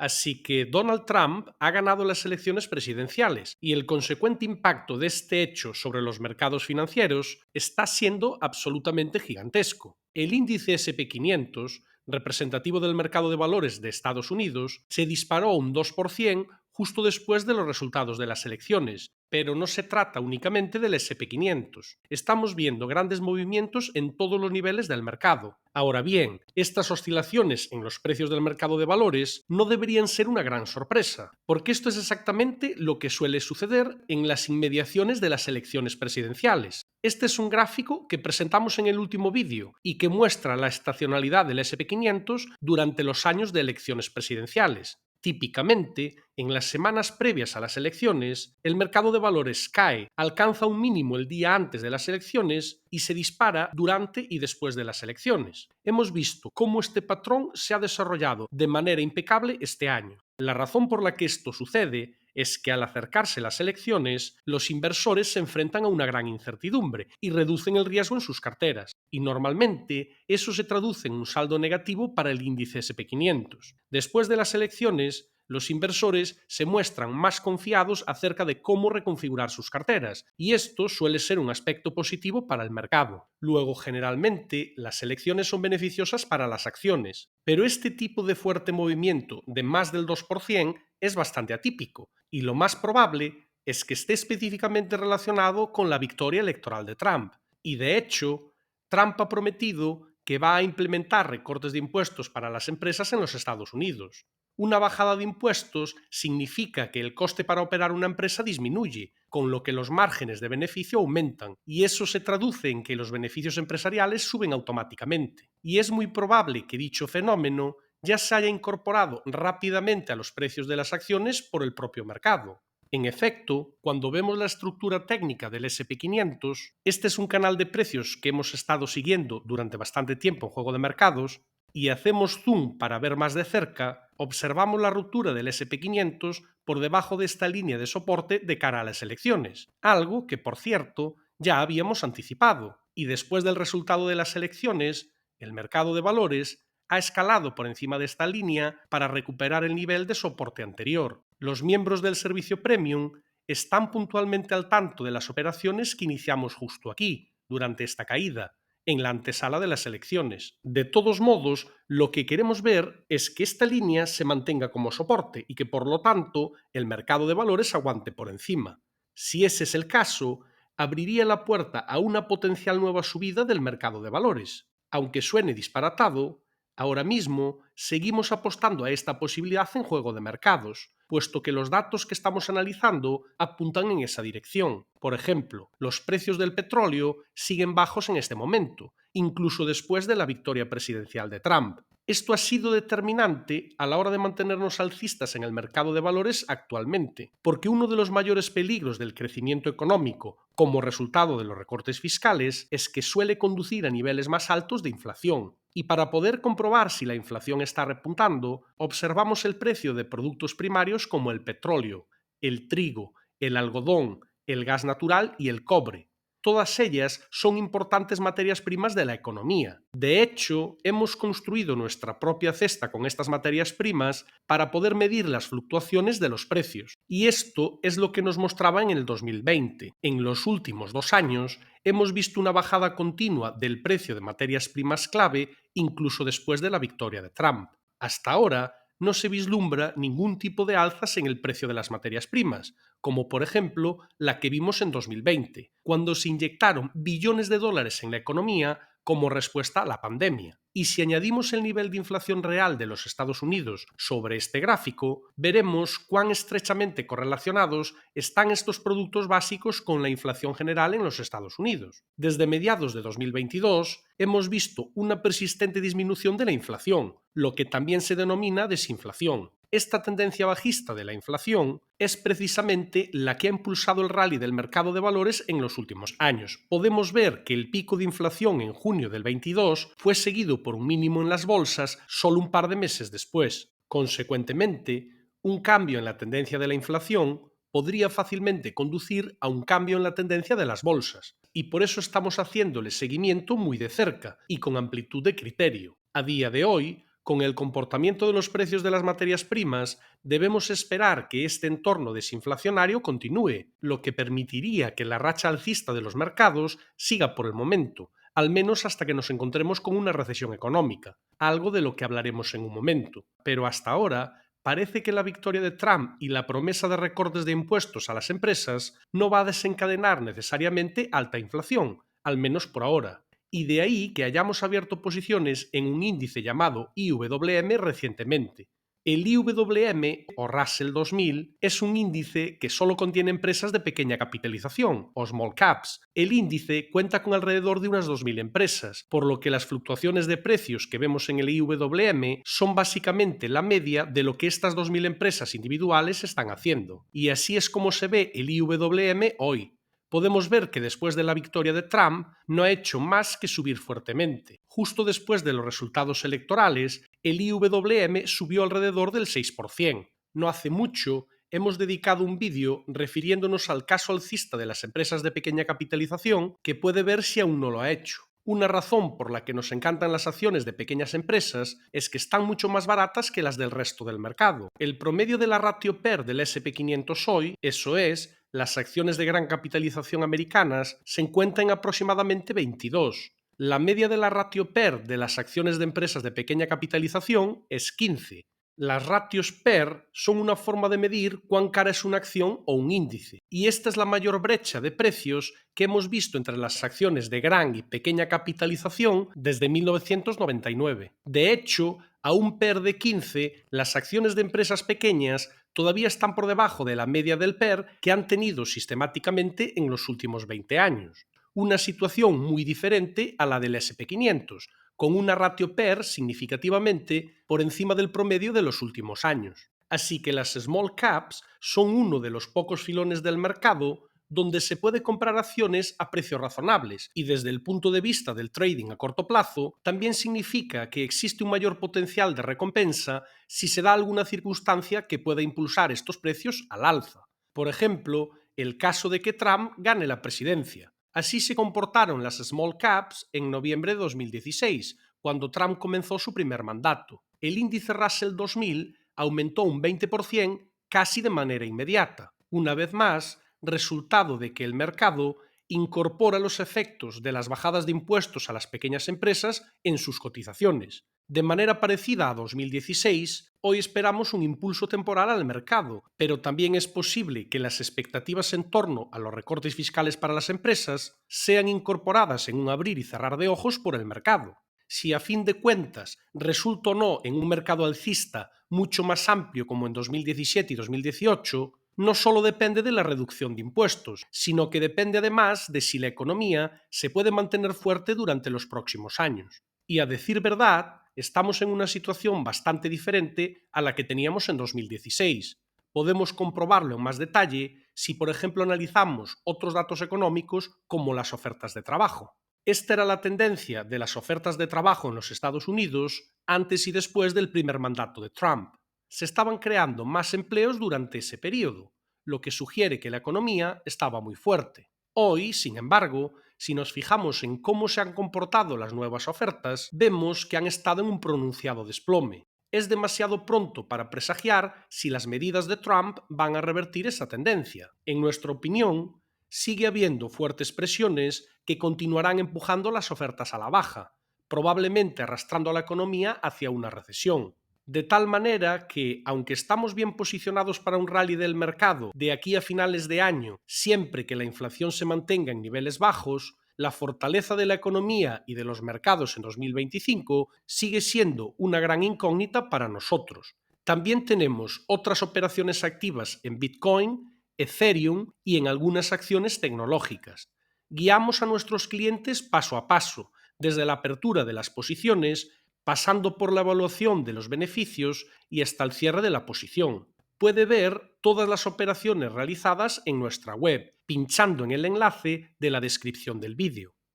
Así que Donald Trump ha ganado las elecciones presidenciales y el consecuente impacto de este hecho sobre los mercados financieros está siendo absolutamente gigantesco. El índice SP500, representativo del mercado de valores de Estados Unidos, se disparó un 2% justo después de los resultados de las elecciones, pero no se trata únicamente del SP500. Estamos viendo grandes movimientos en todos los niveles del mercado. Ahora bien, estas oscilaciones en los precios del mercado de valores no deberían ser una gran sorpresa, porque esto es exactamente lo que suele suceder en las inmediaciones de las elecciones presidenciales. Este es un gráfico que presentamos en el último vídeo y que muestra la estacionalidad del SP500 durante los años de elecciones presidenciales. Típicamente, en las semanas previas a las elecciones, el mercado de valores cae, alcanza un mínimo el día antes de las elecciones y se dispara durante y después de las elecciones. Hemos visto cómo este patrón se ha desarrollado de manera impecable este año. La razón por la que esto sucede es que al acercarse las elecciones, los inversores se enfrentan a una gran incertidumbre y reducen el riesgo en sus carteras. Y normalmente eso se traduce en un saldo negativo para el índice SP500. Después de las elecciones, los inversores se muestran más confiados acerca de cómo reconfigurar sus carteras, y esto suele ser un aspecto positivo para el mercado. Luego, generalmente, las elecciones son beneficiosas para las acciones, pero este tipo de fuerte movimiento de más del 2% es bastante atípico, y lo más probable es que esté específicamente relacionado con la victoria electoral de Trump. Y de hecho, Trump ha prometido que va a implementar recortes de impuestos para las empresas en los Estados Unidos. Una bajada de impuestos significa que el coste para operar una empresa disminuye, con lo que los márgenes de beneficio aumentan, y eso se traduce en que los beneficios empresariales suben automáticamente. Y es muy probable que dicho fenómeno ya se haya incorporado rápidamente a los precios de las acciones por el propio mercado. En efecto, cuando vemos la estructura técnica del SP500, este es un canal de precios que hemos estado siguiendo durante bastante tiempo en Juego de Mercados, y hacemos zoom para ver más de cerca, observamos la ruptura del SP500 por debajo de esta línea de soporte de cara a las elecciones, algo que, por cierto, ya habíamos anticipado, y después del resultado de las elecciones, el mercado de valores ha escalado por encima de esta línea para recuperar el nivel de soporte anterior. Los miembros del servicio Premium están puntualmente al tanto de las operaciones que iniciamos justo aquí, durante esta caída, en la antesala de las elecciones. De todos modos, lo que queremos ver es que esta línea se mantenga como soporte y que, por lo tanto, el mercado de valores aguante por encima. Si ese es el caso, abriría la puerta a una potencial nueva subida del mercado de valores. Aunque suene disparatado, ahora mismo seguimos apostando a esta posibilidad en Juego de Mercados, puesto que los datos que estamos analizando apuntan en esa dirección. Por ejemplo, los precios del petróleo siguen bajos en este momento, incluso después de la victoria presidencial de Trump. Esto ha sido determinante a la hora de mantenernos alcistas en el mercado de valores actualmente, porque uno de los mayores peligros del crecimiento económico como resultado de los recortes fiscales es que suele conducir a niveles más altos de inflación. Y para poder comprobar si la inflación está repuntando, observamos el precio de productos primarios como el petróleo, el trigo, el algodón, el gas natural y el cobre. Todas ellas son importantes materias primas de la economía. De hecho, hemos construido nuestra propia cesta con estas materias primas para poder medir las fluctuaciones de los precios. Y esto es lo que nos mostraba en el 2020. En los últimos 2 años, hemos visto una bajada continua del precio de materias primas clave, incluso después de la victoria de Trump. Hasta ahora, no se vislumbra ningún tipo de alzas en el precio de las materias primas, como por ejemplo la que vimos en 2020, cuando se inyectaron billones de dólares en la economía como respuesta a la pandemia. Y si añadimos el nivel de inflación real de los Estados Unidos sobre este gráfico, veremos cuán estrechamente correlacionados están estos productos básicos con la inflación general en los Estados Unidos. Desde mediados de 2022 hemos visto una persistente disminución de la inflación, lo que también se denomina desinflación. Esta tendencia bajista de la inflación es precisamente la que ha impulsado el rally del mercado de valores en los últimos años. Podemos ver que el pico de inflación en junio del 22 fue seguido por un mínimo en las bolsas solo un par de meses después. Consecuentemente, un cambio en la tendencia de la inflación podría fácilmente conducir a un cambio en la tendencia de las bolsas, y por eso estamos haciéndole seguimiento muy de cerca y con amplitud de criterio. A día de hoy, Con el comportamiento de los precios de las materias primas, debemos esperar que este entorno desinflacionario continúe, lo que permitiría que la racha alcista de los mercados siga por el momento, al menos hasta que nos encontremos con una recesión económica, algo de lo que hablaremos en un momento. Pero hasta ahora, parece que la victoria de Trump y la promesa de recortes de impuestos a las empresas no va a desencadenar necesariamente alta inflación, al menos por ahora. Y de ahí que hayamos abierto posiciones en un índice llamado IWM recientemente. El IWM, o Russell 2000, es un índice que solo contiene empresas de pequeña capitalización, o small caps. El índice cuenta con alrededor de unas 2.000 empresas, por lo que las fluctuaciones de precios que vemos en el IWM son básicamente la media de lo que estas 2.000 empresas individuales están haciendo. Y así es como se ve el IWM hoy. Podemos ver que después de la victoria de Trump no ha hecho más que subir fuertemente. Justo después de los resultados electorales, el IWM subió alrededor del 6%. No hace mucho hemos dedicado un vídeo refiriéndonos al caso alcista de las empresas de pequeña capitalización, que puede ver si aún no lo ha hecho. Una razón por la que nos encantan las acciones de pequeñas empresas es que están mucho más baratas que las del resto del mercado. El promedio de la ratio PER del SP500 hoy, eso es, las acciones de gran capitalización americanas, se encuentran en aproximadamente 22. La media de la ratio PER de las acciones de empresas de pequeña capitalización es 15. Las ratios PER son una forma de medir cuán cara es una acción o un índice, y esta es la mayor brecha de precios que hemos visto entre las acciones de gran y pequeña capitalización desde 1999. De hecho, a un PER de 15, las acciones de empresas pequeñas todavía están por debajo de la media del PER que han tenido sistemáticamente en los últimos 20 años. Una situación muy diferente a la del SP500, con una ratio PER significativamente por encima del promedio de los últimos años. Así que las small caps son uno de los pocos filones del mercado donde se puede comprar acciones a precios razonables, y desde el punto de vista del trading a corto plazo, también significa que existe un mayor potencial de recompensa si se da alguna circunstancia que pueda impulsar estos precios al alza. Por ejemplo, el caso de que Trump gane la presidencia. Así se comportaron las small caps en noviembre de 2016, cuando Trump comenzó su primer mandato. El índice Russell 2000 aumentó un 20% casi de manera inmediata. Una vez más, resultado de que el mercado incorpora los efectos de las bajadas de impuestos a las pequeñas empresas en sus cotizaciones. De manera parecida a 2016, hoy esperamos un impulso temporal al mercado, pero también es posible que las expectativas en torno a los recortes fiscales para las empresas sean incorporadas en un abrir y cerrar de ojos por el mercado. Si a fin de cuentas resulta o no en un mercado alcista mucho más amplio como en 2017 y 2018, no solo depende de la reducción de impuestos, sino que depende además de si la economía se puede mantener fuerte durante los próximos años. Y a decir verdad, estamos en una situación bastante diferente a la que teníamos en 2016. Podemos comprobarlo en más detalle si, por ejemplo, analizamos otros datos económicos como las ofertas de trabajo. Esta era la tendencia de las ofertas de trabajo en los Estados Unidos antes y después del primer mandato de Trump. Se estaban creando más empleos durante ese periodo, lo que sugiere que la economía estaba muy fuerte. Hoy, sin embargo, si nos fijamos en cómo se han comportado las nuevas ofertas, vemos que han estado en un pronunciado desplome. Es demasiado pronto para presagiar si las medidas de Trump van a revertir esa tendencia. En nuestra opinión, sigue habiendo fuertes presiones que continuarán empujando las ofertas a la baja, probablemente arrastrando a la economía hacia una recesión. De tal manera que, aunque estamos bien posicionados para un rally del mercado de aquí a finales de año, siempre que la inflación se mantenga en niveles bajos, la fortaleza de la economía y de los mercados en 2025 sigue siendo una gran incógnita para nosotros. También tenemos otras operaciones activas en Bitcoin, Ethereum y en algunas acciones tecnológicas. Guiamos a nuestros clientes paso a paso, desde la apertura de las posiciones, pasando por la evaluación de los beneficios y hasta el cierre de la posición. Puede ver todas las operaciones realizadas en nuestra web, pinchando en el enlace de la descripción del vídeo.